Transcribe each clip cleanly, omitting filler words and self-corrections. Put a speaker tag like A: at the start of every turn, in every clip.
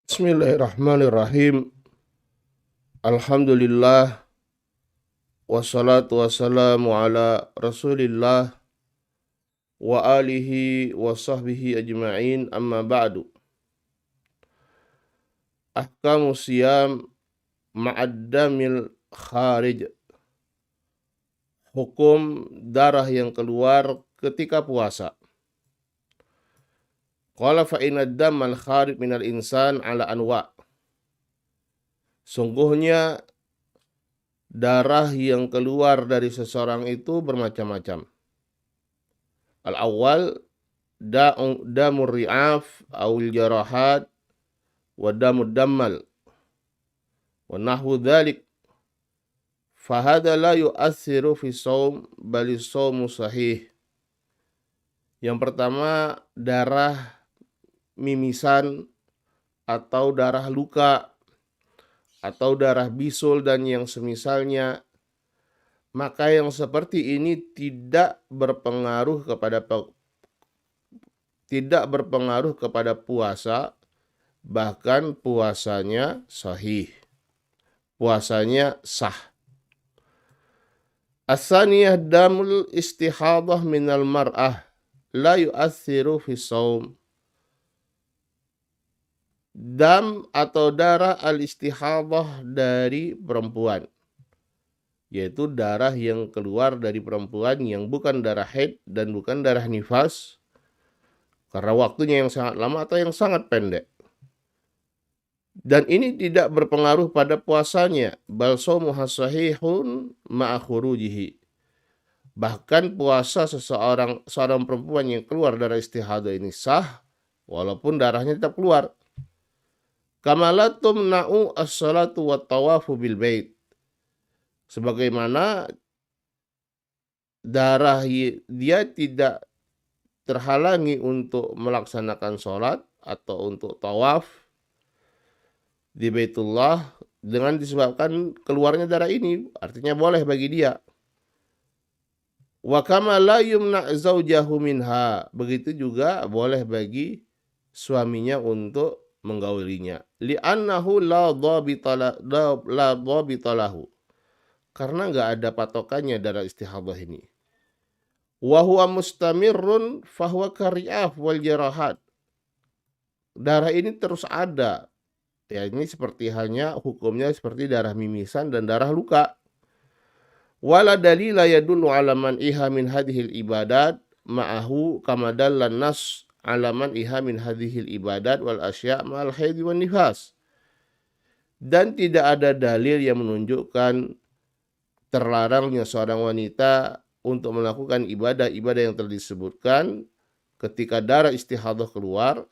A: Bismillahirrahmanirrahim. Alhamdulillah wassalatu wassalamu ala Rasulillah wa alihi wa sahbihi ajma'in amma ba'du. Ahkamu siyam ma'addamil kharij. Hukum darah yang keluar ketika puasa. Qala fa inna dammal kharij minal insan ala anwa'. Sungguhnya darah yang keluar dari seseorang itu bermacam-macam. Al-awwal damur ri'af awil jarahat wa damud dammal wa nahwu dhalik fahada la yu'athiru fi shaum bali shaumu sahih. Yang pertama, darah mimisan atau darah luka atau darah bisul dan yang semisalnya, maka yang seperti ini tidak berpengaruh kepada puasa, bahkan puasanya sahih, puasanya sah. As-saniyah damul istihadah minal mar'ah la yu'athiru fi shaum. Dam atau darah al-istihadah dari perempuan, yaitu darah yang keluar dari perempuan yang bukan darah haid dan bukan darah nifas, karena waktunya yang sangat lama atau yang sangat pendek. Dan ini tidak berpengaruh pada puasanya. Bal shaumuha sahihun ma'a khurujihi. Bahkan puasa seorang perempuan yang keluar darah istihadah ini sah, walaupun darahnya tetap keluar. Kama la tumna'u as-salatu wat tawafu bil bait. Sebagaimana darah dia tidak terhalangi untuk melaksanakan sholat atau untuk tawaf di Baitullah dengan disebabkan keluarnya darah ini, artinya boleh bagi dia. Wa kama la yumna' zaujahu minha. Begitu juga boleh bagi suaminya untuk menggaulinya. Li'annahu la dhabita lahu. Karena nggak ada patokannya darah istihadah ini. Wa huwa mustamirrun fahuwa kari'af wal jarahat. Darah ini terus ada. Ya, ini seperti halnya hukumnya seperti darah mimisan dan darah luka. Wala dalila yadullu ala man iha min hadhil ibadat ma'ahu kama dallan nas ala man iha min hadhil ibadat wal asya' ma'al haid wan nifas. Dan tidak ada dalil yang menunjukkan terlarangnya seorang wanita untuk melakukan ibadah-ibadah yang telah disebutkan ketika darah istihadah keluar,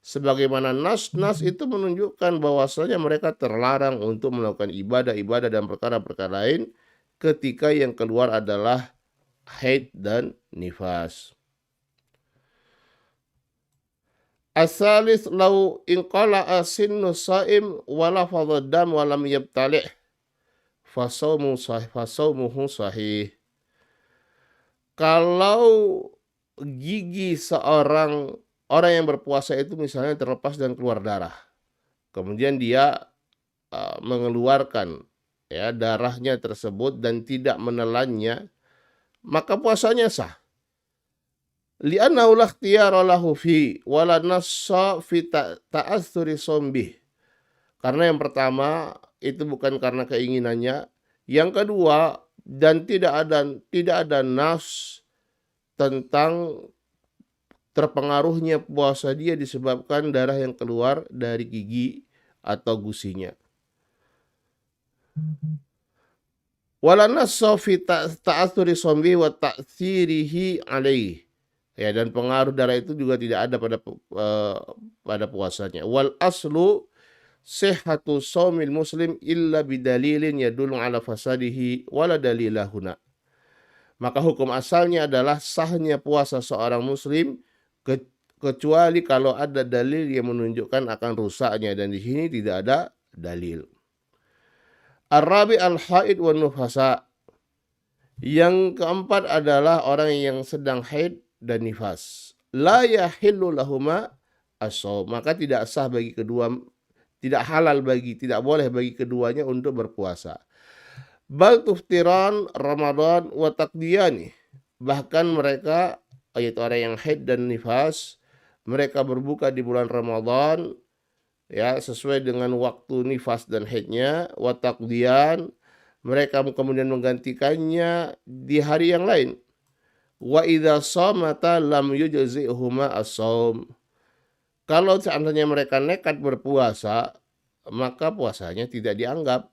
A: sebagaimana nas-nas itu menunjukkan bahwasanya mereka terlarang untuk melakukan ibadah-ibadah dan perkara-perkara lain ketika yang keluar adalah haid dan nifas. As-salis law inqala'a sinnu sha'im wa lafadha dam wa lam yabtali' fasaumuhu sahih. Kalau gigi orang yang berpuasa itu misalnya terlepas dan keluar darah, kemudian dia mengeluarkan ya darahnya tersebut dan tidak menelannya, maka puasanya sah. Li'annahu la ikhtiyara lahu fi wala nassa fi ta'athuri sombih. Karena yang pertama itu bukan karena keinginannya, yang kedua dan tidak ada nas tentang terpengaruhnya puasa dia disebabkan darah yang keluar dari gigi atau gusinya. Wala nassa fi ta'athuri sombi wa ta'thirihi alaih. Ya, dan pengaruh darah itu juga tidak ada pada puasanya. Wal aslu sihhatu shaumil muslim illa bidalilin yadullu ala fasadihi wala dalilahuna. Maka hukum asalnya adalah sahnya puasa seorang muslim kecuali kalau ada dalil yang menunjukkan akan rusaknya, dan di sini tidak ada dalil. Ar-rabi al-haid wan nufasa. Yang keempat adalah orang yang sedang haid dan nifas. La yahillu lahuma as-shaum. Maka tidak sah bagi tidak boleh bagi keduanya untuk berpuasa. Bal tuftiran Ramadan wa taqdiyani. Bahkan mereka, yaitu orang yang haid dan nifas, mereka berbuka di bulan Ramadan ya sesuai dengan waktu nifas dan haidnya, wa taqdiyan, mereka kemudian menggantikannya di hari yang lain. Wa idza shamata lam yujzihuma as-shaum. Kalau seandainya mereka nekat berpuasa, maka puasanya tidak dianggap.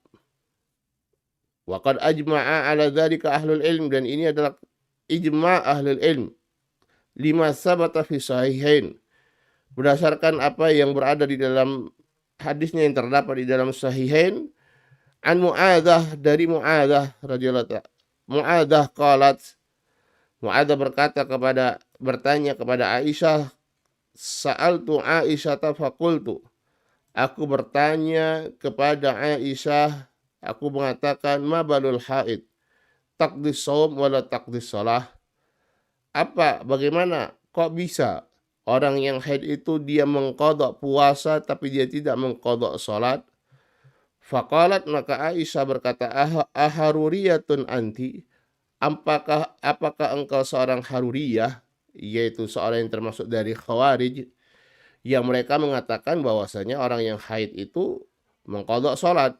A: Wa qad ajma'a 'ala dzalika ahlul ilm, dan ini adalah ijma' ahlul ilm. Lima sabata fi sahihain, berdasarkan apa yang berada di dalam hadisnya yang terdapat di dalam sahihain. An Mu'adzah, dari Mu'adzah radhiyallahu ta'ala. Mu'adzah qalat, Mu'adzah bertanya kepada Aisyah, sa'altu Aisyah faqultu, aku bertanya kepada Aisyah, aku mengatakan, ma balul haid taqdis shaum wala taqdis shalah. Bagaimana kok bisa orang yang haid itu dia mengqadha puasa tapi dia tidak mengqadha salat? Faqalat, maka Aisyah berkata, aharuriyatun anti, apakah engkau seorang haruriyah, yaitu seorang yang termasuk dari khawarij, yang mereka mengatakan bahwasanya orang yang haid itu mengqadha salat.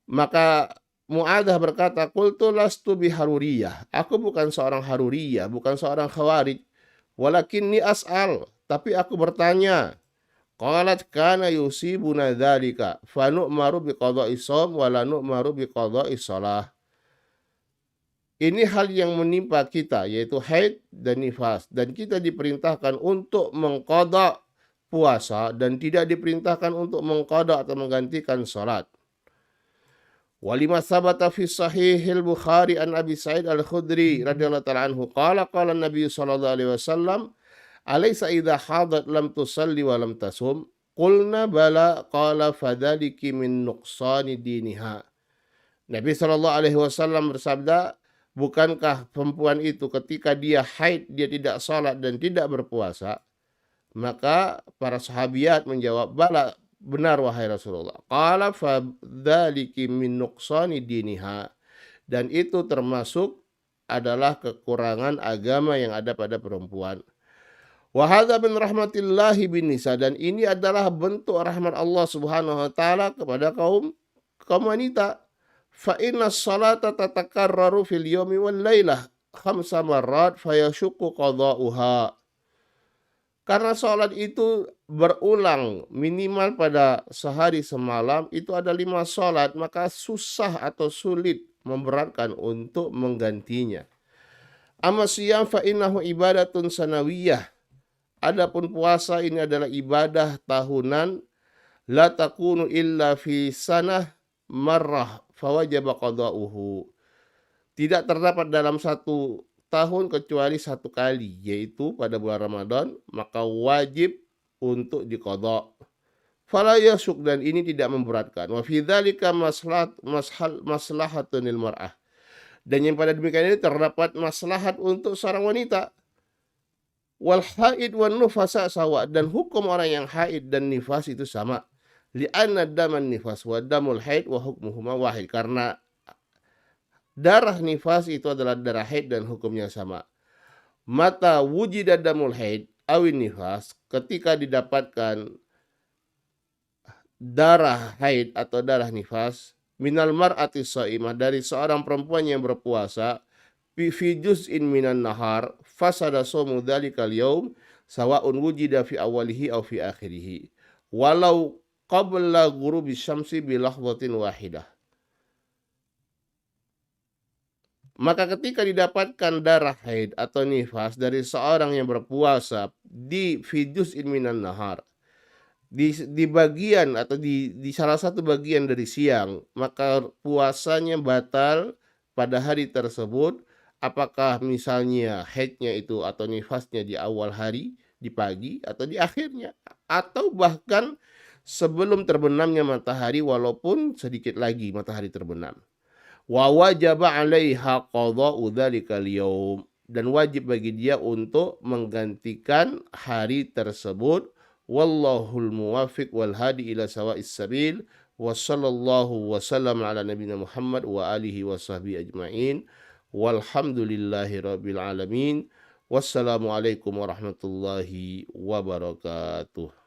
A: Maka Mu'adzah berkata, qultu lastu biharuriyah, aku bukan seorang haruriyah, bukan seorang khawarij, walakinni as'al, tapi aku bertanya. Qalat kana yusibuna dzalika fa nu'maru biqada'i shaum wa la nu'maru biqada'i shalah. Ini hal yang menimpa kita, yaitu haid dan nifas, dan kita diperintahkan untuk mengqada puasa dan tidak diperintahkan untuk mengqada atau menggantikan salat. Walima sabata fi sahihil Bukhari an Abi Sa'id Al-Khudri radhiyallahu ta'ala anhu qala Nabi sallallahu alaihi wasallam, alaysa idza hadat lam tusalli wa lam tasum? Qulna bala, qala fadzaliki min nuqsani diniha. Nabi sallallahu alaihi wasallam bersabda, bukankah perempuan itu ketika dia haid dia tidak salat dan tidak berpuasa? Maka para sahabiat menjawab, bala, benar wahai Rasulullah. Qala fadzaliki min nuqsani diniha, dan itu termasuk adalah kekurangan agama yang ada pada perempuan. Wa hadza min rahmatillahi bin nisa, dan ini adalah bentuk rahmat Allah Subhanahu wa taala kepada kaum wanita. Fa inna salata tatakarraru fil yawmi wal lailah 5 marrat fayashuqqu qada'uha. Karena salat itu berulang minimal pada sehari semalam, itu ada 5 salat, maka susah atau sulit, memberatkan untuk menggantinya. Amma siyam fa innahu ibadatun sanawiyah. Adapun puasa ini adalah ibadah tahunan, la takunu illa fi sanah marrah fawajaba qada'uhu. Tidak terdapat dalam satu tahun kecuali satu kali, yaitu pada bulan Ramadan, maka wajib untuk diqadha. Fala yasyuk, dan ini tidak memberatkan. Wa fi dzalika maslahatun lil mar'ah. Dan yang pada demikian ini terdapat maslahat untuk seorang wanita. Wal haid wan nufasa sawa, dan hukum orang yang haid dan nifas itu sama. Li'anna daman nifas wa damul haid wa hukmuhuma wahid, karena darah nifas itu adalah darah haid dan hukumnya sama. Mata wujida damul haid awin nifas, ketika didapatkan darah haid atau darah nifas, minal mar'ati shaimah, dari seorang perempuan yang berpuasa, fi juz'in minan nahar fasada shaum dzalikal yaum sawa'un wujida fi awalihi aw fi akhirih walau qabla ghurubi syamsi bi lahzatin wahidah. Maka ketika didapatkan darah haid atau nifas dari seorang yang berpuasa di fi juz'in minan nahar, di bagian atau di salah satu bagian dari siang, maka puasanya batal pada hari tersebut. Apakah misalnya haidnya itu atau nifasnya di awal hari, di pagi, atau di akhirnya, atau bahkan sebelum terbenamnya matahari, walaupun sedikit lagi matahari terbenam. Wa wajaba 'alaiha qada'u dzalikal yaum, dan wajib bagi dia untuk menggantikan hari tersebut, Wallahul muwafiq wal hadi ila sawa'is sabil. Wa sallallahu wa sallam ala nabiyina Muhammad wa alihi wa sahbihi ajma'in. Walhamdulillahi rabbil alamin. Wassalamualaikum warahmatullahi wabarakatuh.